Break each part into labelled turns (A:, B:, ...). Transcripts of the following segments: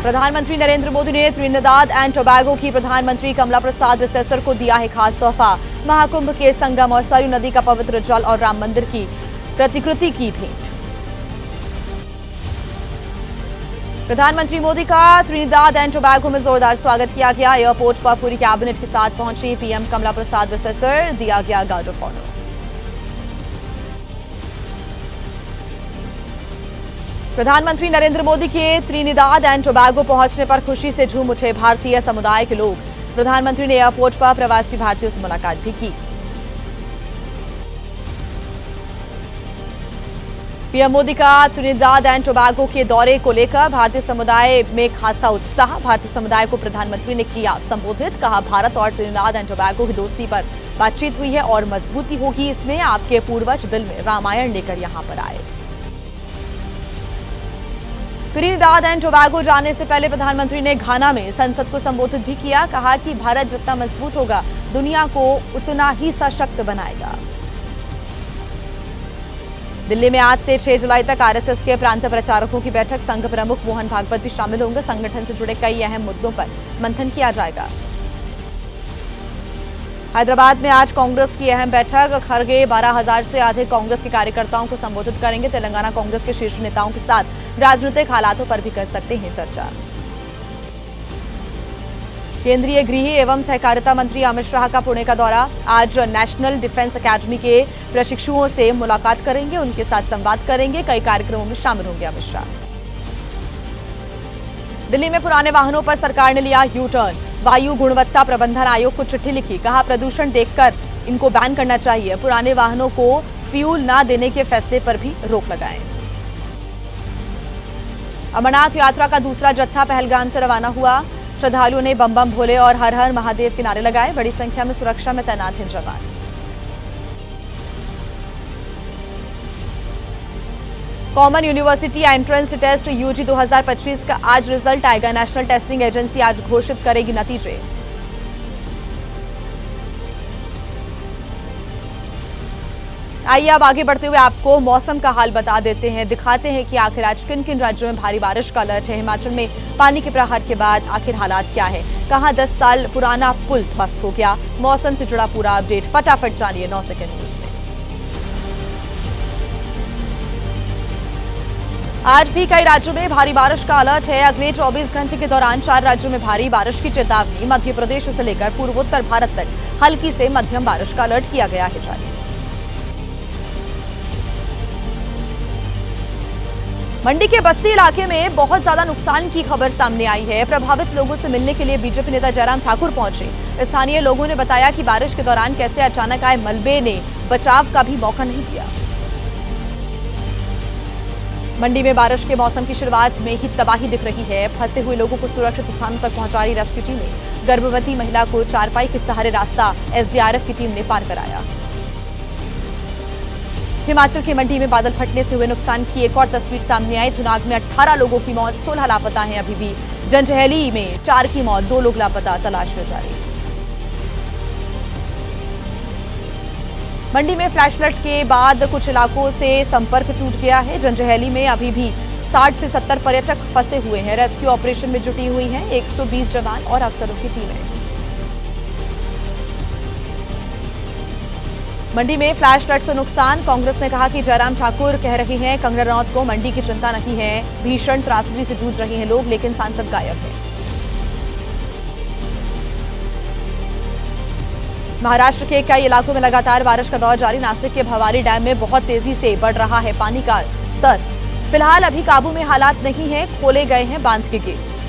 A: प्रधानमंत्री नरेंद्र मोदी ने Trinidad and Tobago की प्रधानमंत्री कमला प्रसाद बिसेसर को दिया है खास तोहफा। महाकुंभ के संगम और सरयू नदी का पवित्र जल और राम मंदिर की प्रतिकृति की भेंट। प्रधानमंत्री मोदी का त्रिनिदाद एंड टोबैगो में जोरदार स्वागत किया गया। एयरपोर्ट पर पूरी कैबिनेट के साथ पहुंची पीएम कमला प्रसाद बिसेसर, दिया गया गार्ड ऑफ ऑनर। प्रधानमंत्री नरेंद्र मोदी के त्रिनिदाद एंड टोबैगो पहुंचने पर खुशी से झूम उठे भारतीय समुदाय के लोग। प्रधानमंत्री ने एयरपोर्ट पर प्रवासी भारतीयों से मुलाकात भी की। पीएम मोदी का त्रिनिदाद एंड टोबैगो के दौरे को लेकर भारतीय समुदाय में खासा उत्साह। भारतीय समुदाय को प्रधानमंत्री ने किया संबोधित, कहा भारत और त्रिनिदाद एंड टोबैगो की दोस्ती पर बातचीत हुई है और मजबूती होगी इसमें। आपके पूर्वज दिल में रामायण लेकर यहां पर आए। त्रिनिदाद एंड टोबैगो जाने से पहले प्रधानमंत्री ने घाना में संसद को संबोधित भी किया। कहा कि भारत जितना मजबूत होगा दुनिया को उतना ही सशक्त बनाएगा। दिल्ली में आज से 6 जुलाई तक आरएसएस के प्रांत प्रचारकों की बैठक। संघ प्रमुख मोहन भागवत भी शामिल होंगे। संगठन से जुड़े कई अहम मुद्दों पर मंथन किया जाएगा। हैदराबाद में आज कांग्रेस की अहम बैठक। खरगे 12,000 से अधिक कांग्रेस के कार्यकर्ताओं को संबोधित करेंगे। तेलंगाना कांग्रेस के शीर्ष नेताओं के साथ राजनीतिक हालातों पर भी कर सकते हैं चर्चा। केंद्रीय गृह एवं सहकारिता मंत्री अमित शाह का पुणे का दौरा। आज नेशनल डिफेंस अकेडमी के प्रशिक्षुओं से मुलाकात करेंगे, उनके साथ संवाद करेंगे। कई कार्यक्रमों में शामिल होंगे अमित शाह। दिल्ली में पुराने वाहनों पर सरकार ने लिया यू टर्न। वायु गुणवत्ता प्रबंधन आयोग को चिट्ठी लिखी। कहा प्रदूषण देखकर इनको बैन करना चाहिए। पुराने वाहनों को फ्यूल न देने के फैसले पर भी रोक लगाएं। अमरनाथ यात्रा का दूसरा जत्था पहलगाम से रवाना हुआ। श्रद्धालुओं ने बम बम भोले और हर हर महादेव के नारे लगाए। बड़ी संख्या में सुरक्षा में तैनात हैं जवान। Common university entrance test UG 2025 का आज रिजल्ट आएगा। नेशनल टेस्टिंग एजेंसी आज घोषित करेगी नतीजे। आइए अब आगे बढ़ते हुए आपको मौसम का हाल बता देते हैं, दिखाते हैं कि आखिर आज किन किन राज्यों में भारी बारिश का अलर्ट है। हिमाचल में पानी के प्रहार के बाद आखिर हालात क्या है, कहां 10 साल पुराना पुल ध्वस्त हो गया। मौसम से जुड़ा पूरा अपडेट फटाफट जानिए 9 सेकंड न्यूज में। आज भी कई राज्यों में भारी बारिश का अलर्ट है। अगले 24 घंटे के दौरान 4 राज्यों में भारी बारिश की चेतावनी। मध्य प्रदेश से लेकर पूर्वोत्तर भारत तक हल्की से मध्यम बारिश का अलर्ट किया गया है जारी। मंडी के बस्सी इलाके में बहुत ज्यादा नुकसान की खबर सामने आई है। प्रभावित लोगों से मिलने के लिए बीजेपी नेता जयराम ठाकुर पहुंचे। स्थानीय लोगों ने बताया कि बारिश के दौरान कैसे अचानक आए मलबे ने बचाव का भी मौका नहीं दिया। मंडी में बारिश के मौसम की शुरुआत में ही तबाही दिख रही है। फंसे हुए लोगों को सुरक्षित स्थानों तक पहुंचा रही रेस्क्यू टीमें। गर्भवती महिला को चारपाई के सहारे रास्ता एसडीआरएफ की टीम ने पार कराया। हिमाचल के मंडी में बादल फटने से हुए नुकसान की एक और तस्वीर सामने आई। थुनाग में 18 लोगों की मौत, 16 लापता हैं अभी भी। जंजैहली में 4 की मौत, 2 लोग लापता, तलाश में जारी। मंडी में फ्लैश फ्लड के बाद कुछ इलाकों से संपर्क टूट गया है। जंजैहली में अभी भी 60 से 70 पर्यटक फंसे हुए हैं। रेस्क्यू ऑपरेशन में जुटी हुई हैं 120 जवान और अफसरों की टीमें। मंडी में फ्लैश फ्लड से नुकसान। कांग्रेस ने कहा कि जयराम ठाकुर कह रहे हैं कंगना रनौत को मंडी की चिंता नहीं है। भीषण त्रासदी से जूझ रहे हैं लोग, लेकिन सांसद गायब है। महाराष्ट्र के कई इलाकों में लगातार बारिश का दौर जारी। नासिक के भवारी डैम में बहुत तेजी से बढ़ रहा है पानी का स्तर। फिलहाल अभी काबू में हालात नहीं है, खोले गए हैं बांध के गेट्स।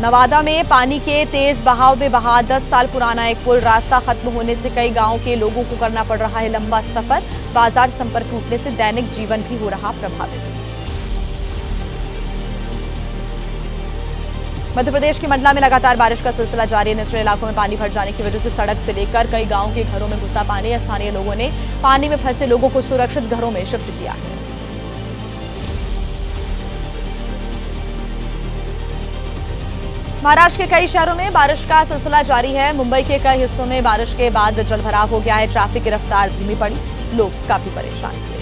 A: नवादा में पानी के तेज बहाव में बहा 10 साल पुराना एक पुल। रास्ता खत्म होने से कई गांवों के लोगों को करना पड़ रहा है लंबा सफर। बाजार संपर्क टूटने से दैनिक जीवन भी हो रहा प्रभावित। मध्य प्रदेश के मंडला में लगातार बारिश का सिलसिला जारी है। निचले इलाकों में पानी भर जाने की वजह से सड़क से लेकर कई गांवों के घरों में घुसा पानी। स्थानीय लोगों ने पानी में फंसे लोगों को सुरक्षित घरों में शिफ्ट किया है। महाराष्ट्र के कई शहरों में बारिश का सिलसिला जारी है। मुंबई के कई हिस्सों में बारिश के बाद जलभराव हो गया है। ट्रैफिक की रफ्तार धीमी पड़ी, लोग काफी परेशान हुए।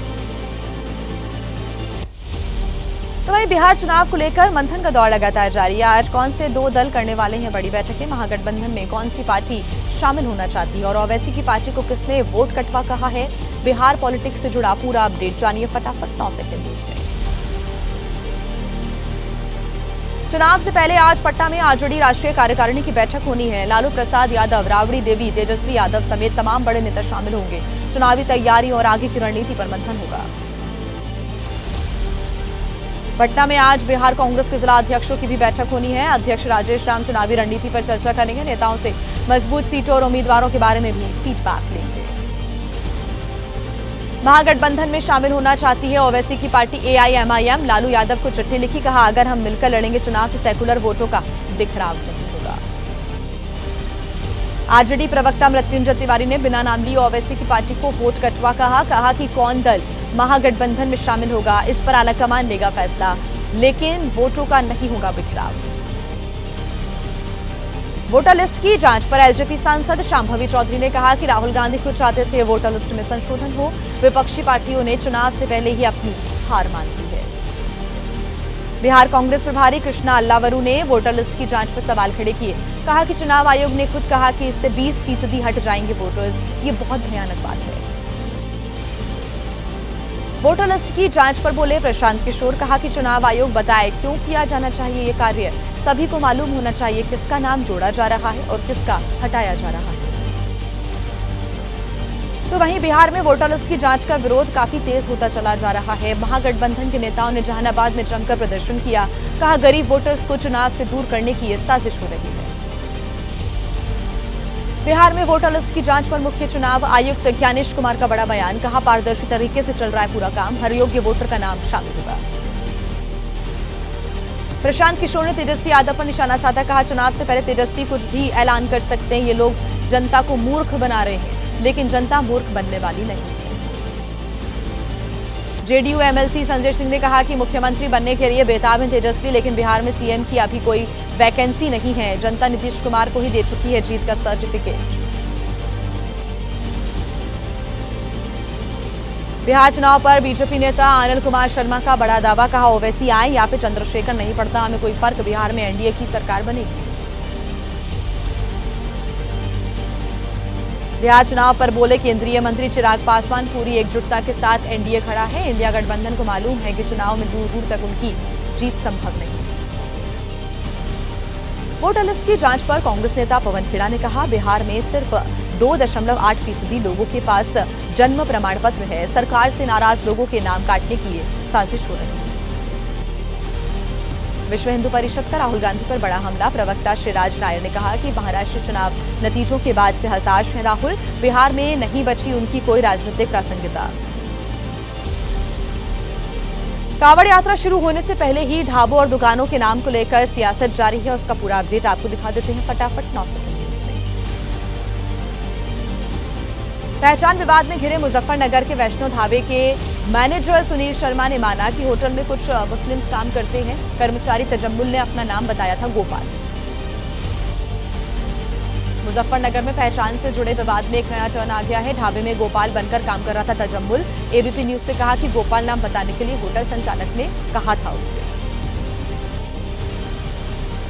A: तो वहीं बिहार चुनाव को लेकर मंथन का दौर लगातार जारी है। आज कौन से दो दल करने वाले हैं बड़ी बैठकें, महागठबंधन में कौन सी पार्टी शामिल होना चाहती है और ओवैसी की पार्टी को किसने वोट कटवा कहा है, बिहार पॉलिटिक्स से जुड़ा पूरा अपडेट जानिए फटाफट 9 सेकंड न्यूज में। चुनाव से पहले आज पटना में आरजेडी राष्ट्रीय कार्यकारिणी की बैठक होनी है। लालू प्रसाद यादव, राबड़ी देवी, तेजस्वी यादव समेत तमाम बड़े नेता शामिल होंगे। चुनावी तैयारी और आगे की रणनीति पर मंथन होगा। पटना में आज बिहार कांग्रेस के जिला अध्यक्षों की भी बैठक होनी है। अध्यक्ष राजेश राम चुनावी रणनीति पर चर्चा करेंगे। नेताओं से मजबूत सीटों और उम्मीदवारों के बारे में भी फीडबैक लेंगे। महागठबंधन में शामिल होना चाहती है ओवैसी की पार्टी AIMIM। लालू यादव को चिट्ठी लिखी, कहा अगर हम मिलकर लड़ेंगे चुनाव तो सेकुलर वोटों का बिखराव नहीं होगा। आरजेडी प्रवक्ता मृत्युंजय तिवारी ने बिना नाम लिए ओवैसी की पार्टी को वोट कटवा कहा कि कौन दल महागठबंधन में शामिल होगा इस पर आलाकमान लेगा फैसला, लेकिन वोटों का नहीं होगा बिखराव। वोटर लिस्ट की जांच पर एलजेपी सांसद शांभवी चौधरी ने कहा कि राहुल गांधी खुद चाहते थे वोटर लिस्ट में संशोधन हो। विपक्षी पार्टियों ने चुनाव से पहले ही अपनी हार मान ली है। बिहार कांग्रेस प्रभारी कृष्णा अल्लावरू ने वोटर लिस्ट की जांच पर सवाल खड़े किए। कहा कि चुनाव आयोग ने खुद कहा कि इससे 20% हट जाएंगे वोटर्स। ये बहुत भयानक बात है। वोटर लिस्ट की जांच पर बोले प्रशांत किशोर, कहा कि चुनाव आयोग बताए क्यों किया जाना चाहिए ये कार्य। सभी को मालूम होना चाहिए किसका नाम जोड़ा जा रहा है और किसका हटाया जा रहा है। तो वहीं बिहार में वोटर लिस्ट की जांच का विरोध काफी तेज होता चला जा रहा है। महागठबंधन के नेताओं ने जहानाबाद में जमकर प्रदर्शन किया। कहा गरीब वोटर्स को चुनाव से दूर करने की ये साजिश हो रही है। बिहार में वोटर लिस्ट की जांच पर मुख्य चुनाव आयुक्त ज्ञानेश कुमार का बड़ा बयान। कहा पारदर्शी तरीके से चल रहा है पूरा काम, हर योग्य वोटर का नाम शामिल होगा। प्रशांत किशोर ने तेजस्वी यादव पर निशाना साधा। कहा चुनाव से पहले तेजस्वी कुछ भी ऐलान कर सकते हैं, ये लोग जनता को मूर्ख बना रहे हैं, लेकिन जनता मूर्ख बनने वाली नहीं है। जेडीयू MLC संजय सिंह ने कहा कि मुख्यमंत्री बनने के लिए बेताब हैं तेजस्वी, लेकिन बिहार में सीएम की अभी कोई वैकेंसी नहीं है। जनता नीतीश कुमार को ही दे चुकी है जीत का सर्टिफिकेट। बिहार चुनाव पर बीजेपी नेता अनिल कुमार शर्मा का बड़ा दावा। कहा ओवैसी आए या फिर चंद्रशेखर नहीं पड़ता हमें कोई फर्क, बिहार में एनडीए की सरकार बनेगी। बिहार चुनाव पर बोले केंद्रीय मंत्री चिराग पासवान, पूरी एकजुटता के साथ एनडीए खड़ा है। इंडिया गठबंधन को मालूम है कि चुनाव में दूर दूर तक उनकी जीत संभव नहीं। वोटर लिस्ट की जांच पर कांग्रेस नेता पवन खेड़ा ने कहा बिहार में सिर्फ 2.8% लोगों के पास जन्म प्रमाण पत्र है। सरकार से नाराज लोगों के नाम काटने की ये साजिश हो रही है। विश्व हिंदू परिषद का राहुल गांधी पर बड़ा हमला। प्रवक्ता श्रीराज नायर ने कहा कि महाराष्ट्र चुनाव नतीजों के बाद से हताश हैं राहुल। बिहार में नहीं बची उनकी कोई राजनीतिक प्रासंगिकता। कांवड़ यात्रा शुरू होने से पहले ही ढाबों और दुकानों के नाम को लेकर सियासत जारी है। उसका पूरा अपडेट आपको दिखा देते हैं फटाफट 9 सेकंड न्यूज में। पहचान विवाद में घिरे मुजफ्फरनगर के वैष्णो ढाबे के मैनेजर सुनील शर्मा ने माना कि होटल में कुछ मुस्लिम्स काम करते हैं। कर्मचारी तजम्मुल ने अपना नाम बताया था गोपाल। मुजफ्फरनगर में पहचान से जुड़े विवाद में एक नया टर्न आ गया है। ढाबे में गोपाल बनकर काम कर रहा था तजम्मुल। एबीपी न्यूज से कहा कि गोपाल नाम बताने के लिए होटल संचालक ने कहा था उससे।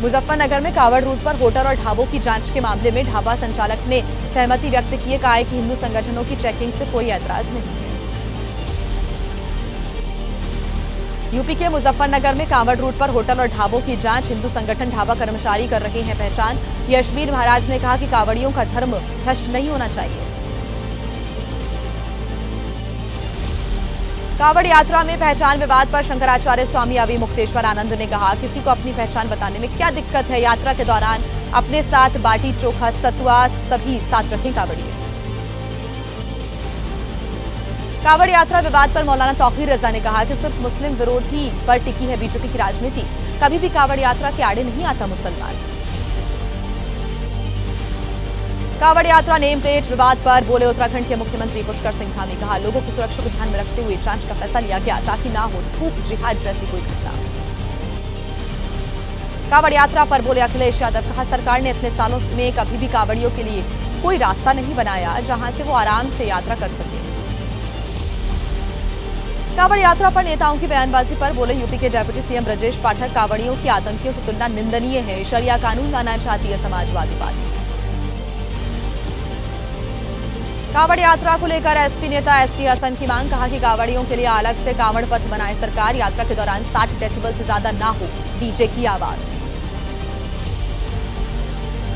A: मुजफ्फरनगर में कांवड़ रूट पर होटल और ढाबों की जांच के मामले में ढाबा संचालक ने सहमति व्यक्त की है। कहा है कि हिंदू संगठनों की चेकिंग से कोई ऐतराज नहीं है। यूपी के मुजफ्फरनगर में कांवड़ रूट पर होटल और ढाबों की जांच हिंदू संगठन ढाबा कर्मचारी कर रहे हैं पहचान। यशवीर महाराज ने कहा कि कांवड़ियों का धर्म भ्रष्ट नहीं होना चाहिए। कांवड़ यात्रा में पहचान विवाद पर शंकराचार्य स्वामी अवि मुक्तेश्वर आनंद ने कहा किसी को अपनी पहचान बताने में क्या दिक्कत है। यात्रा के दौरान अपने साथ बाटी चोखा सतुआ सभी साथ रखें कांवड़िए। कांवड़ यात्रा विवाद पर मौलाना तौकीर रजा ने कहा कि सिर्फ मुस्लिम विरोधी पर टिकी है बीजेपी की राजनीति। कभी भी कांवड़ यात्रा के आड़े नहीं आता मुसलमान। कांवड़ यात्रा नेम प्लेट विवाद पर बोले उत्तराखंड के मुख्यमंत्री पुष्कर सिंह धामी। कहा लोगों की सुरक्षा को ध्यान में रखते हुए जांच का फैसला लिया गया ताकि ना हो थूक जिहाद जैसी कोई घटना। कांवड़ यात्रा पर बोले अखिलेश यादव। कहा सरकार ने इतने सालों में कभी भी कांवड़ियों के लिए कोई रास्ता नहीं बनाया जहां से वो आराम से यात्रा कर सके। कांवड़ यात्रा पर नेताओं की बयानबाजी पर बोले यूपी के डिप्टी सीएम ब्रजेश पाठक, कांवड़ियों की आतंकियों से तुलना निंदनीय है। शरिया कानून लाना चाहती है समाजवादी पार्टी। कांवड़ यात्रा को लेकर एसपी नेता एसटी हसन की मांग, कहा कि कांवड़ियों के लिए अलग से कांवड़ पथ बनाए सरकार। यात्रा के दौरान 60 डेसिबल से ज्यादा ना हो डीजे की आवाज।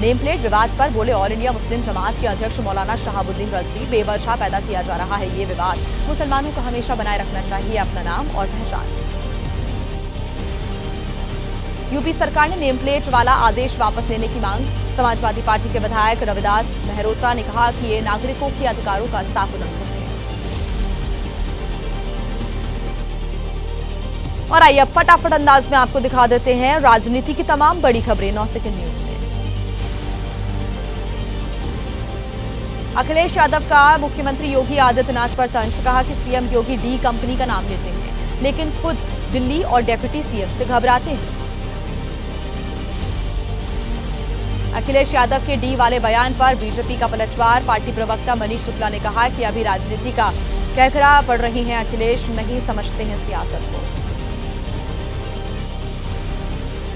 A: नेम प्लेट विवाद पर बोले ऑल इंडिया मुस्लिम जमात के अध्यक्ष मौलाना शहाबुद्दीन रजवी, बेवजह पैदा किया जा रहा है ये विवाद। मुसलमानों को हमेशा बनाए रखना चाहिए अपना नाम और पहचान। यूपी सरकार ने नेम प्लेट वाला आदेश वापस लेने की मांग। समाजवादी पार्टी के विधायक रविदास मेहरोत्रा ने कहा कि ये नागरिकों के अधिकारों का साफ उल्लंघन है। और आइए अब फटाफट अंदाज में आपको दिखा देते हैं राजनीति की तमाम बड़ी खबरें 9 सेकंड न्यूज में। अखिलेश यादव का मुख्यमंत्री योगी आदित्यनाथ पर तंज, कहा कि सीएम योगी डी कंपनी का नाम लेते हैं लेकिन खुद दिल्ली और डेप्यूटी सीएम से घबराते हैं। अखिलेश यादव के डी वाले बयान पर बीजेपी का पलटवार। पार्टी प्रवक्ता मनीष शुक्ला ने कहा कि अभी राजनीति का कहकरा पड़ रही हैं अखिलेश, नहीं समझते हैं सियासत को।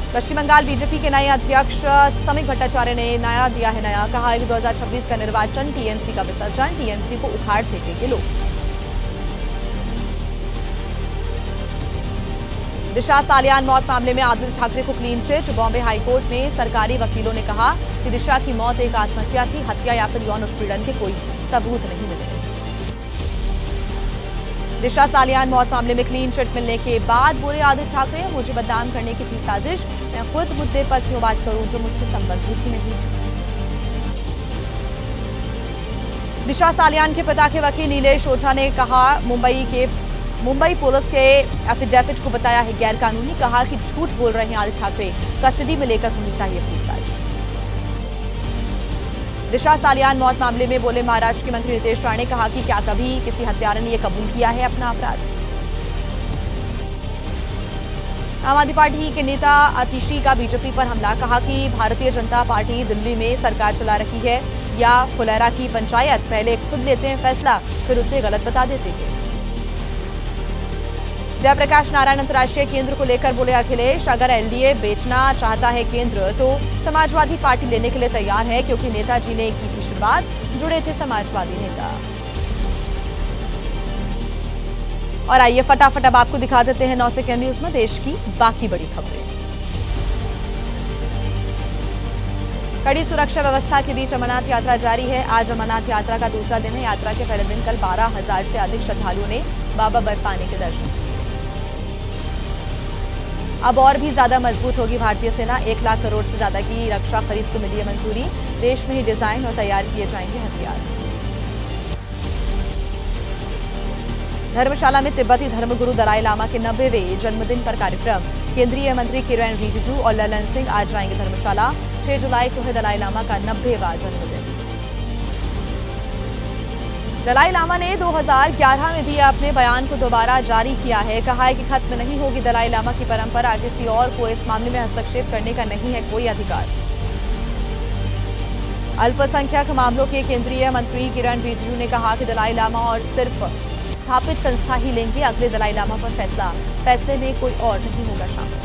A: पश्चिम बंगाल बीजेपी के नए अध्यक्ष समीक भट्टाचार्य ने दिया है नया, कहा है कि 2026 का निर्वाचन टीएमसी का विसर्जन, टीएमसी को उखाड़ फेंकेंगे लोग। दिशा सालियान मौत मामले में आदित्य ठाकरे को क्लीन चिट। बॉम्बे हाईकोर्ट में सरकारी वकीलों ने कहा कि दिशा की मौत एक आत्महत्या थी, हत्या या फिर यौन उत्पीड़न के कोई सबूत नहीं मिले। दिशा सालियान मौत मामले में क्लीन चिट मिलने के बाद बोले आदित्य ठाकरे, मुझे बदनाम करने की थी साजिश, मैं खुद मुद्दे पर क्यों बात करूं जो मुझसे संबंधित ही नहीं। दिशा सालियान के पिता के वकील नीलेश ओझा ने कहा मुंबई पुलिस के एफिडेविट को बताया है गैरकानूनी, कहा कि झूठ बोल रहे हैं आदित्य ठाकरे, कस्टडी में लेकर होनी चाहिए पूछताछ। दिशा सालियान मौत मामले में बोले महाराष्ट्र के मंत्री नितेश राणे, कहा कि क्या कभी किसी हत्यारे ने यह कबूल किया है अपना अपराध। आम आदमी पार्टी के नेता आतिशी का बीजेपी पर हमला, कहा कि भारतीय जनता पार्टी दिल्ली में सरकार चला रही है या फुलेरा की पंचायत, पहले खुद लेते हैं फैसला फिर उसे गलत बता देते हैं। जयप्रकाश नारायण अंतर्राष्ट्रीय केंद्र को लेकर बोले अखिलेश, अगर एलडीए बेचना चाहता है केंद्र तो समाजवादी पार्टी लेने के लिए तैयार है, क्योंकि नेताजी ने की थी शुरुआत, जुड़े थे समाजवादी नेता। और आइए फटाफट अब आपको दिखा देते हैं 9 सेकंड न्यूज में देश की बाकी बड़ी खबरें। कड़ी सुरक्षा व्यवस्था के बीच अमरनाथ यात्रा जारी है। आज अमरनाथ यात्रा का दूसरा दिन है। यात्रा के पहले दिन कल 12,000 से अधिक श्रद्धालुओं ने बाबा बर्फानी के दर्शन किए। अब और भी ज्यादा मजबूत होगी भारतीय सेना। 1 लाख करोड़ से ज्यादा की रक्षा खरीद को मिली है मंजूरी। देश में ही डिजाइन और तैयार किए जाएंगे हथियार। धर्मशाला में तिब्बती धर्मगुरु दलाई लामा के 90वें जन्मदिन पर कार्यक्रम। केंद्रीय मंत्री किरेन रिजिजू और ललन सिंह आज जाएंगे धर्मशाला। 6 जुलाई को है दलाई लामा का 90वां जन्मदिन। दलाई लामा ने 2011 में दिए अपने बयान को दोबारा जारी किया है। कहा है कि खत्म नहीं होगी दलाई लामा की परंपरा, किसी और को इस मामले में हस्तक्षेप करने का नहीं है कोई अधिकार। अल्पसंख्यक मामलों के केंद्रीय मंत्री किरेन रिजिजू ने कहा कि दलाई लामा और सिर्फ स्थापित संस्था ही लेंगे अगले दलाई लामा पर फैसला, फैसले में कोई और नहीं होगा शामिल।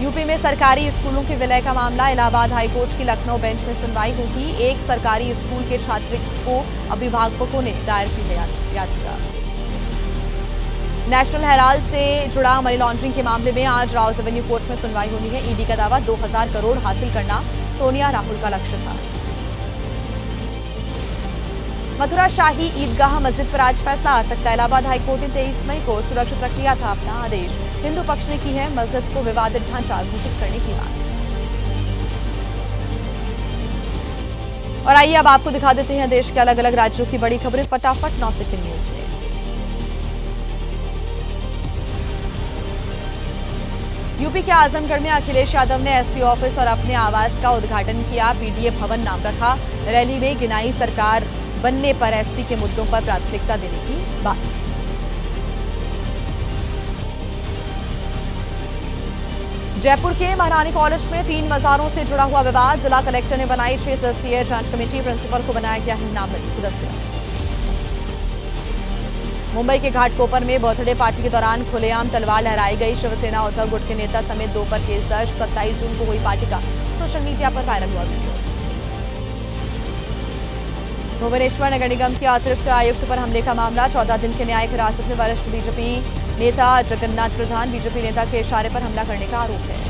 A: यूपी में सरकारी स्कूलों के विलय का मामला। इलाहाबाद हाईकोर्ट की लखनऊ बेंच में सुनवाई होगी। एक सरकारी स्कूल के छात्र को अभिभावकों ने दायर की है याचिका। नेशनल हेराल्ड से जुड़ा मनी लॉन्ड्रिंग के मामले में आज राउज एवेन्यू कोर्ट में सुनवाई होनी है। ईडी का दावा 2000 करोड़ हासिल करना सोनिया राहुल का लक्ष्य था। मथुरा शाही ईदगाह मस्जिद पर आज फैसला आ सकता है। इलाहाबाद हाईकोर्ट ने 23 मई को सुरक्षित रख लिया था अपना आदेश। हिंदू पक्ष ने की है मस्जिद को विवादित ढांचा घोषित करने की मांग। और आइए अब आपको दिखा देते हैं देश के अलग अलग राज्यों की बड़ी खबरें फटाफट 9 सेकंड न्यूज में। यूपी के आजमगढ़ में अखिलेश यादव ने एसपी ऑफिस और अपने आवास का उद्घाटन किया। पीडीए भवन नाम रखा। रैली में गिनाई सरकार बनने पर एसपी के मुद्दों पर प्राथमिकता देने की बात। जयपुर के महारानी कॉलेज में 3 मजारों से जुड़ा हुआ विवाद। जिला कलेक्टर ने बनाई 6 सदस्यीय जांच कमेटी। प्रिंसिपल को बनाया गया है नामित सदस्य। मुंबई के घाटकोपर में बर्थडे पार्टी के दौरान खुलेआम तलवार लहराई गई। शिवसेना उद्धव गुट के नेता समेत 2 पर केस दर्ज। 27 जून को हुई पार्टी का सोशल मीडिया पर वायरल हुआ वीडियो। भुवनेश्वर नगर निगम के अतिरिक्त आयुक्त पर हमले का मामला। 14 दिन के न्यायिक हिरासत में वरिष्ठ बीजेपी नेता जगन्नाथ प्रधान। बीजेपी नेता के इशारे पर हमला करने का आरोप है।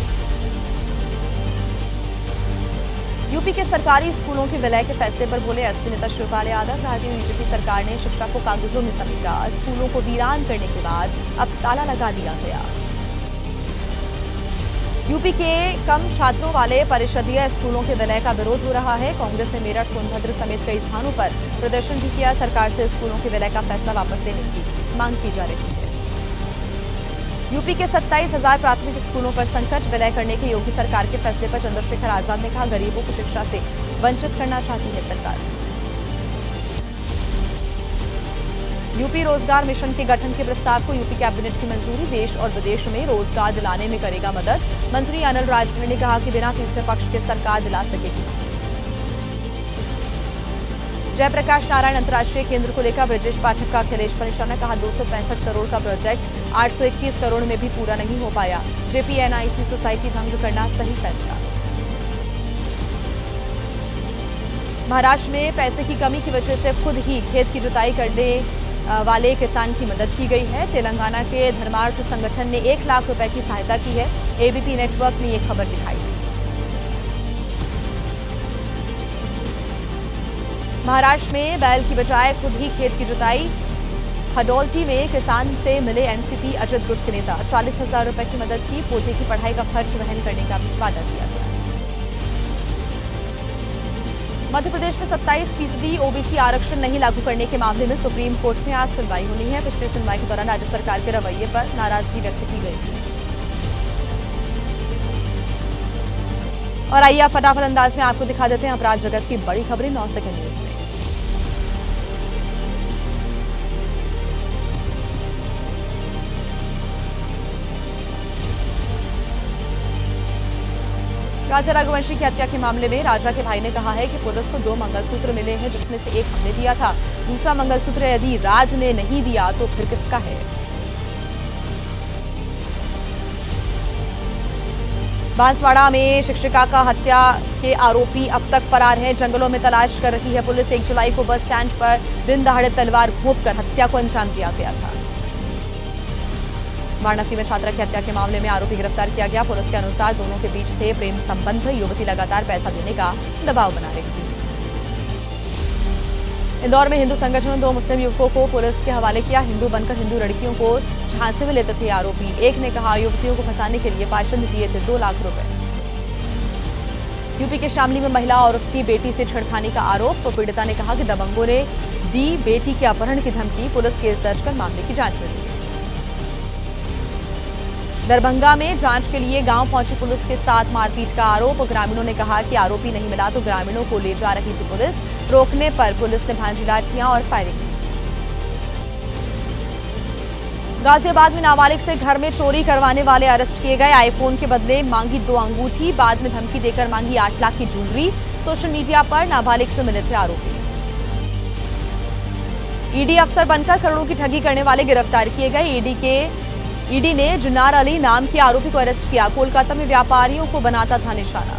A: यूपी के सरकारी स्कूलों के विलय के फैसले पर बोले एसपी नेता शिवपाल यादव। भारतीय बीजेपी सरकार ने शिक्षा को कागजों में समेटा। स्कूलों को वीरान करने के बाद अब ताला लगा दिया गया। यूपी के कम छात्रों वाले परिषदीय स्कूलों के विलय का विरोध हो रहा है। कांग्रेस ने मेरठ, सोनभद्र समेत कई स्थानों पर प्रदर्शन भी किया। सरकार से स्कूलों के विलय का फैसला वापस लेने की मांग की जा रही है। यूपी के 27,000 प्राथमिक स्कूलों पर संकट। विलय करने के योगी सरकार के फैसले पर चंद्रशेखर आजाद ने कहा, गरीबों को शिक्षा से वंचित करना चाहती है सरकार। यूपी रोजगार मिशन के गठन के प्रस्ताव को यूपी कैबिनेट की मंजूरी। देश और विदेश में रोजगार दिलाने में करेगा मदद। मंत्री अनिल राजभर ने कहा कि बिना तीसरे पक्ष के सरकार दिला सकेगी। जयप्रकाश नारायण अंतर्राष्ट्रीय केंद्र को लेकर ब्रजेश पाठक का अखिलेश पर निशाना। कहा, 265 करोड़ का प्रोजेक्ट 821 करोड़ में भी पूरा नहीं हो पाया। जेपीएनआईसी सोसाइटी भंग करना सही फैसला। महाराष्ट्र में पैसे की कमी की वजह से खुद ही खेत की जुताई करने वाले किसान की मदद की गई है। तेलंगाना के धर्मार्थ संगठन ने 1 लाख रुपए की सहायता की है। एबीपी नेटवर्क ने यह खबर दिखाई। महाराष्ट्र में बैल की बजाय खुद ही खेत की जुताई। हडोल्टी में किसान से मिले एनसीपी अजित गुट के नेता। 40,000 रुपए की मदद की। पोते की पढ़ाई का खर्च वहन करने का भी वादा किया गया। मध्य प्रदेश में 27% ओबीसी आरक्षण नहीं लागू करने के मामले में सुप्रीम कोर्ट में आज सुनवाई होनी है। पिछली सुनवाई के दौरान राज्य सरकार के रवैये पर नाराजगी व्यक्त की गई थी। और आइए फटाफट अंदाज में आपको दिखा देते हैं अपराध जगत की बड़ी खबरें 9 सेकंड न्यूज में। राजा रघुवंशी की हत्या के मामले में राजा के भाई ने कहा है कि पुलिस को 2 मंगलसूत्र मिले हैं, जिसमें से एक हमने दिया था। दूसरा मंगलसूत्र यदि राज ने नहीं दिया तो फिर किसका है? बांसवाड़ा में शिक्षिका का हत्या के आरोपी अब तक फरार है। जंगलों में तलाश कर रही है पुलिस। 1 जुलाई को बस स्टैंड पर दिन दहाड़े तलवार घोंपकर हत्या को अंजाम दिया गया था। वाराणसी में छात्रा की हत्या के मामले में आरोपी गिरफ्तार किया गया। पुलिस के अनुसार दोनों के बीच थे प्रेम संबंध। युवती लगातार पैसा देने का दबाव बना रही थी। इंदौर में हिंदू संगठनों 2 मुस्लिम युवकों को पुलिस के हवाले किया। हिंदू बनकर हिंदू लड़कियों को झांसे में लेते थे आरोपी। एक ने कहा, युवतियों को फंसाने के लिए पाचन दिए थे 2 लाख रुपए। यूपी के शामली में महिला और उसकी बेटी से छेड़खानी का आरोप। पीड़िता ने कहा कि दबंगों ने दी बेटी के अपहरण की धमकी। पुलिस केस दर्ज कर मामले की जांच में ली। दरभंगा में जांच के लिए गांव पहुंची पुलिस के साथ मारपीट का आरोप। ग्रामीणों ने कहा कि आरोपी नहीं मिला तो ग्रामीणों को ले जा रही थी पुलिस। रोकने पर पुलिस ने भांजी लाठियां और फायरिंग की। गाजियाबाद में नाबालिग से घर में चोरी करवाने वाले अरेस्ट किए गए। आईफोन के बदले मांगी 2 अंगूठी। बाद में धमकी देकर मांगी 8 लाख की ज्वेलरी। सोशल मीडिया पर नाबालिग से मिले थे आरोपी। ईडी अफसर बनकर करोड़ों की ठगी करने वाले गिरफ्तार किए गए। ईडी ने जुन्नार अली नाम के आरोपी को अरेस्ट किया। कोलकाता में व्यापारियों को बनाता था निशाना।